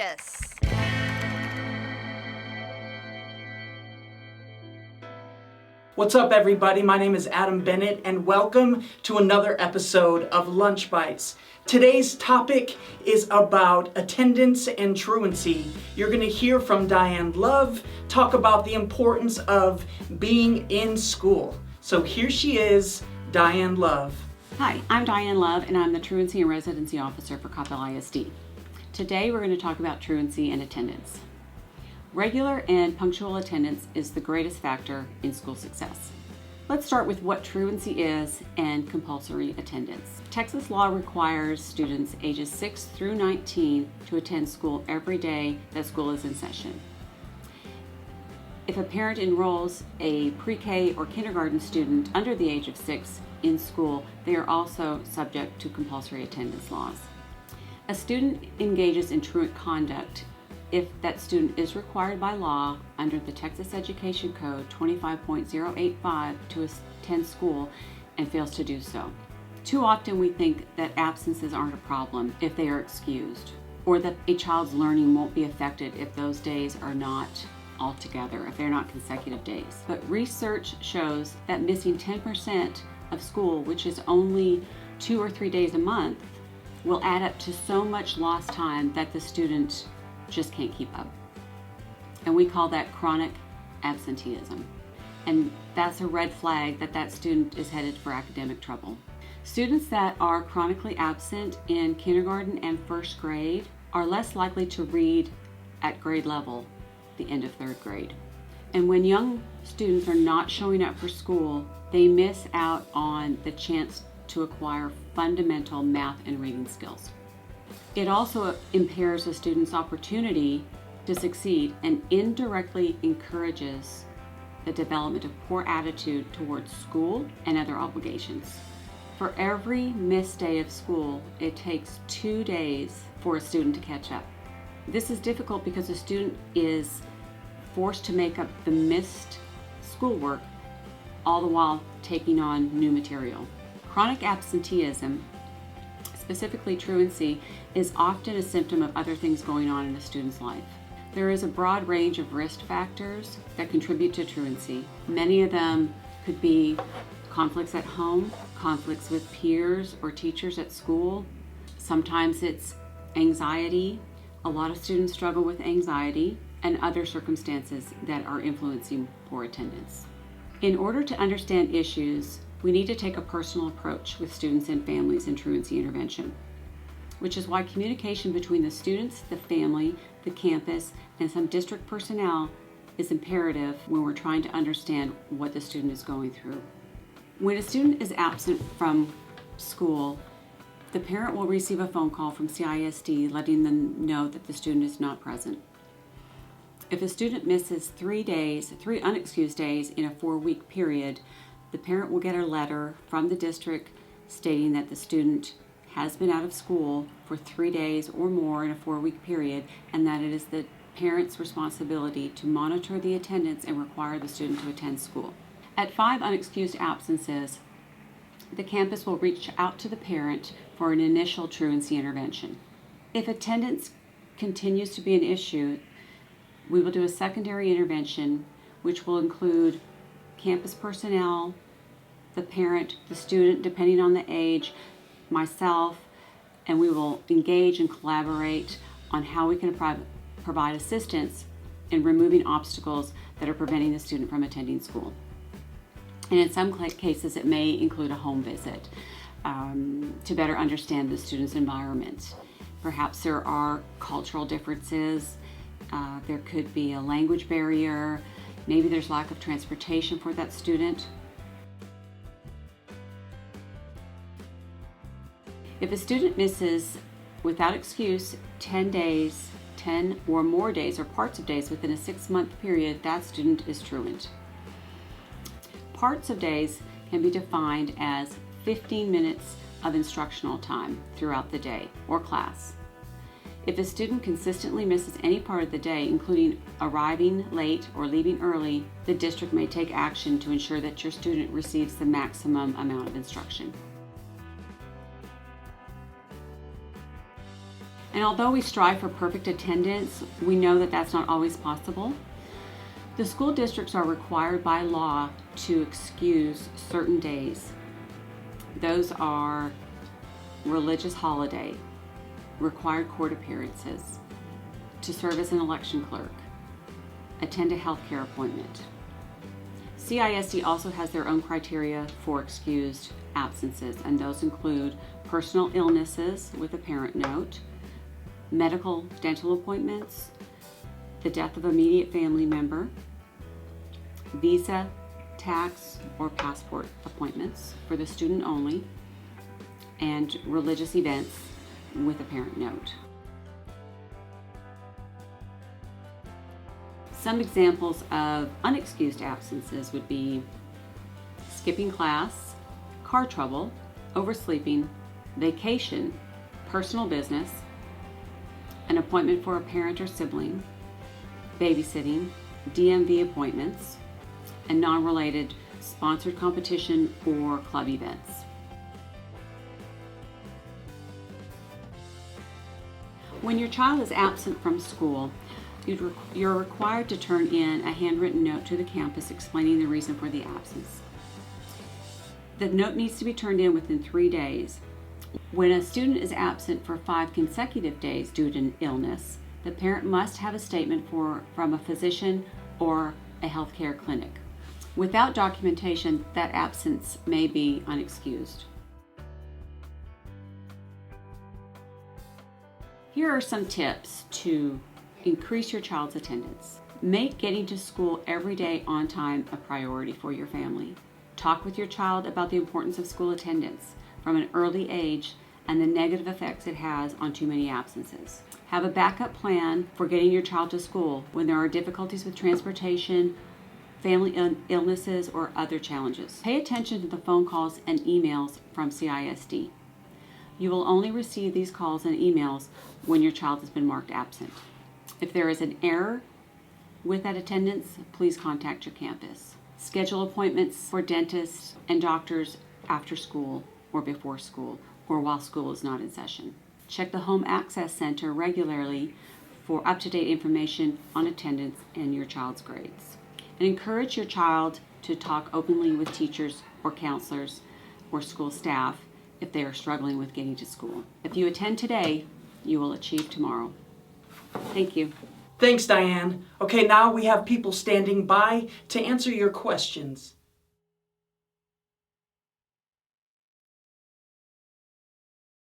Delicious. What's up, everybody? My name is Adam Bennett, and welcome to another episode of Lunch Bites. Today's topic is about attendance and truancy. You're going to hear from Diane Love talk about the importance of being in school. So here she is, Diane Love. Hi, I'm Diane Love, and I'm the Truancy and Residency Officer for Coppell ISD. Today we're going to talk about truancy and attendance. Regular and punctual attendance is the greatest factor in school success. Let's start with what truancy is and compulsory attendance. Texas law requires students ages 6 through 19 to attend school every day that school is in session. If a parent enrolls a pre-K or kindergarten student under the age of 6 in school, they are also subject to compulsory attendance laws. A student engages in truant conduct if that student is required by law under the Texas Education Code 25.085 to attend school and fails to do so. Too often we think that absences aren't a problem if they are excused, or that a child's learning won't be affected if those days are not all together, if they're not consecutive days. But research shows that missing 10% of school, which is only 2 or 3 days a month, will add up to so much lost time that the student just can't keep up. And we call that chronic absenteeism. And that's a red flag that that student is headed for academic trouble. Students that are chronically absent in kindergarten and first grade are less likely to read at grade level, the end of third grade. And when young students are not showing up for school, they miss out on the chance to acquire fundamental math and reading skills. It also impairs a student's opportunity to succeed and indirectly encourages the development of poor attitude towards school and other obligations. For every missed day of school, it takes 2 days for a student to catch up. This is difficult because a student is forced to make up the missed schoolwork, all the while taking on new material. Chronic absenteeism, specifically truancy, is often a symptom of other things going on in a student's life. There is a broad range of risk factors that contribute to truancy. Many of them could be conflicts at home, conflicts with peers or teachers at school. Sometimes it's anxiety. A lot of students struggle with anxiety and other circumstances that are influencing poor attendance. In order to understand issues, we need to take a personal approach with students and families in truancy intervention, which is why communication between the students, the family, the campus, and some district personnel is imperative when we're trying to understand what the student is going through. When a student is absent from school, the parent will receive a phone call from CISD letting them know that the student is not present. If a student misses 3 unexcused days in a 4-week period, the parent will get a letter from the district stating that the student has been out of school for 3 days or more in a 4-week period, and that it is the parent's responsibility to monitor the attendance and require the student to attend school. At 5 unexcused absences, the campus will reach out to the parent for an initial truancy intervention. If attendance continues to be an issue, we will do a secondary intervention, which will include campus personnel, the parent, the student, depending on the age, myself, and we will engage and collaborate on how we can provide assistance in removing obstacles that are preventing the student from attending school. And in some cases, it may include a home visit to better understand the student's environment. Perhaps there are cultural differences, there could be a language barrier, maybe there's lack of transportation for that student. If a student misses, without excuse, 10 days, 10 or more days or parts of days within a 6-month period, that student is truant. Parts of days can be defined as 15 minutes of instructional time throughout the day or class. If a student consistently misses any part of the day, including arriving late or leaving early, the district may take action to ensure that your student receives the maximum amount of instruction. And although we strive for perfect attendance, we know that that's not always possible. The school districts are required by law to excuse certain days. Those are religious holiday, required court appearances, to serve as an election clerk, attend a healthcare appointment. CISD also has their own criteria for excused absences, and those include personal illnesses with a parent note, medical dental appointments, the death of immediate family member, visa, tax, or passport appointments for the student only, and religious events with a parent note. Some examples of unexcused absences would be skipping class, car trouble, oversleeping, vacation, personal business, an appointment for a parent or sibling, babysitting, DMV appointments, and non-related sponsored competition or club events. When your child is absent from school, you're required to turn in a handwritten note to the campus explaining the reason for the absence. The note needs to be turned in within 3 days. When a student is absent for 5 consecutive days due to an illness, the parent must have a statement from a physician or a healthcare clinic. Without documentation, that absence may be unexcused. Here are some tips to increase your child's attendance. Make getting to school every day on time a priority for your family. Talk with your child about the importance of school attendance from an early age and the negative effects it has on too many absences. Have a backup plan for getting your child to school when there are difficulties with transportation, family illnesses, or other challenges. Pay attention to the phone calls and emails from CISD. You will only receive these calls and emails when your child has been marked absent. If there is an error with that attendance, please contact your campus. Schedule appointments for dentists and doctors after school or before school or while school is not in session. Check the Home Access Center regularly for up-to-date information on attendance and your child's grades. And encourage your child to talk openly with teachers or counselors or school staff if they are struggling with getting to school. If you attend today, you will achieve tomorrow. Thank you. Thanks, Diane. Okay, now we have people standing by to answer your questions.